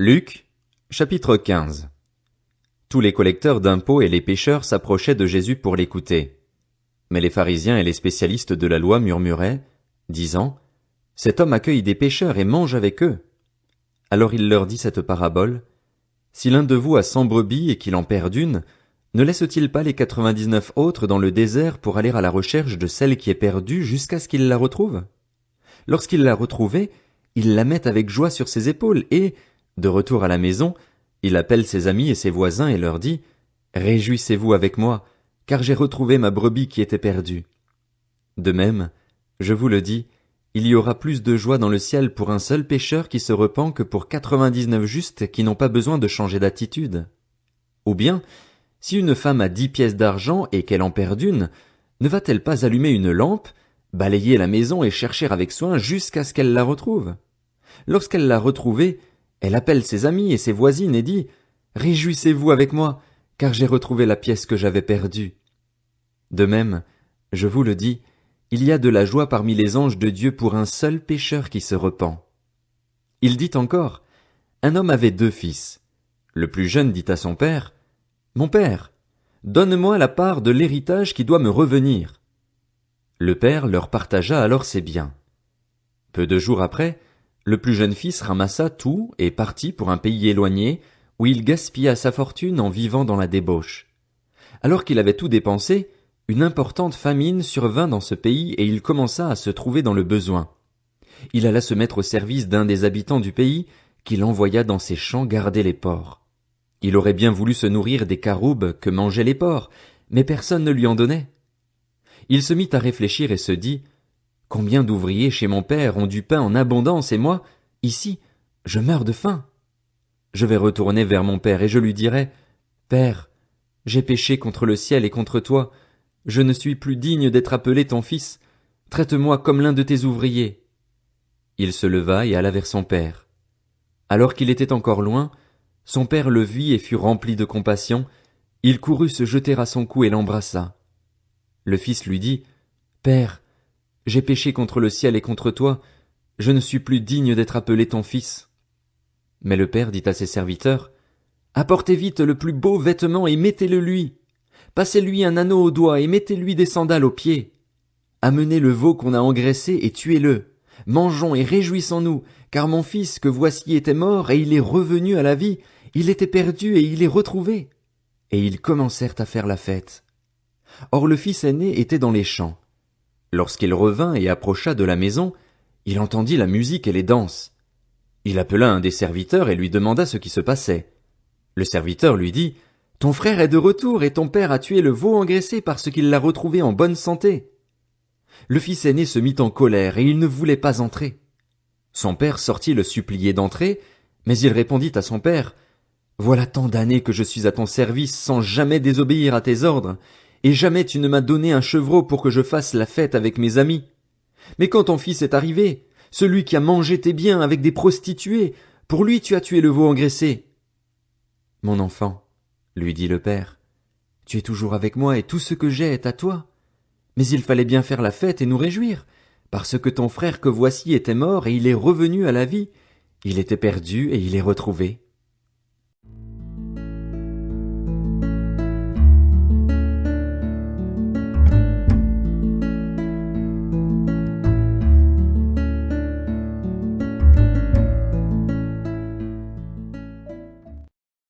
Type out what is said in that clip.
Luc, chapitre 15. Tous les collecteurs d'impôts et les pécheurs s'approchaient de Jésus pour l'écouter. Mais les pharisiens et les spécialistes de la loi murmuraient, disant, « Cet homme accueille des pécheurs et mange avec eux. » Alors il leur dit cette parabole, « Si l'un de vous a 100 brebis et qu'il en perd une, ne laisse-t-il pas les 99 autres dans le désert pour aller à la recherche de celle qui est perdue jusqu'à ce qu'il la retrouve? Lorsqu'il l'a retrouvée, il la met avec joie sur ses épaules et, de retour à la maison, il appelle ses amis et ses voisins et leur dit, « Réjouissez-vous avec moi, car j'ai retrouvé ma brebis qui était perdue. » De même, je vous le dis, il y aura plus de joie dans le ciel pour un seul pécheur qui se repent que pour 99 justes qui n'ont pas besoin de changer d'attitude. Ou bien, si une femme a 10 pièces d'argent et qu'elle en perd une, ne va-t-elle pas allumer une lampe, balayer la maison et chercher avec soin jusqu'à ce qu'elle la retrouve? Lorsqu'elle l'a retrouvée, elle appelle ses amis et ses voisines et dit, « Réjouissez-vous avec moi, car j'ai retrouvé la pièce que j'avais perdue. » De même, je vous le dis, il y a de la joie parmi les anges de Dieu pour un seul pécheur qui se repent. Il dit encore, un homme avait 2 fils. Le plus jeune dit à son père, « Mon père, donne-moi la part de l'héritage qui doit me revenir. » Le père leur partagea alors ses biens. Peu de jours après, le plus jeune fils ramassa tout et partit pour un pays éloigné, où il gaspilla sa fortune en vivant dans la débauche. Alors qu'il avait tout dépensé, une importante famine survint dans ce pays et il commença à se trouver dans le besoin. Il alla se mettre au service d'un des habitants du pays, qu'il envoya dans ses champs garder les porcs. Il aurait bien voulu se nourrir des caroubes que mangeaient les porcs, mais personne ne lui en donnait. Il se mit à réfléchir et se dit, « Combien d'ouvriers chez mon père ont du pain en abondance et moi, ici, je meurs de faim. Je vais retourner vers mon père et je lui dirai, « Père, j'ai péché contre le ciel et contre toi, je ne suis plus digne d'être appelé ton fils, traite-moi comme l'un de tes ouvriers. » Il se leva et alla vers son père. Alors qu'il était encore loin, son père le vit et fut rempli de compassion, il courut se jeter à son cou et l'embrassa. Le fils lui dit, « Père, j'ai péché contre le ciel et contre toi, je ne suis plus digne d'être appelé ton fils. » Mais le père dit à ses serviteurs, « Apportez vite le plus beau vêtement et mettez-le lui. Passez-lui un anneau au doigt et mettez-lui des sandales aux pieds. Amenez le veau qu'on a engraissé et tuez-le. Mangeons et réjouissons-nous, car mon fils que voici était mort et il est revenu à la vie, il était perdu et il est retrouvé. » Et ils commencèrent à faire la fête. Or le fils aîné était dans les champs. Lorsqu'il revint et approcha de la maison, il entendit la musique et les danses. Il appela un des serviteurs et lui demanda ce qui se passait. Le serviteur lui dit, « Ton frère est de retour et ton père a tué le veau engraissé parce qu'il l'a retrouvé en bonne santé. » Le fils aîné se mit en colère et il ne voulait pas entrer. Son père sortit le supplier d'entrer, mais il répondit à son père, « Voilà tant d'années que je suis à ton service sans jamais désobéir à tes ordres, et jamais tu ne m'as donné un chevreau pour que je fasse la fête avec mes amis. Mais quand ton fils est arrivé, celui qui a mangé tes biens avec des prostituées, pour lui tu as tué le veau engraissé. » « Mon enfant, lui dit le père, tu es toujours avec moi et tout ce que j'ai est à toi. Mais il fallait bien faire la fête et nous réjouir, parce que ton frère que voici était mort et il est revenu à la vie, il était perdu et il est retrouvé. »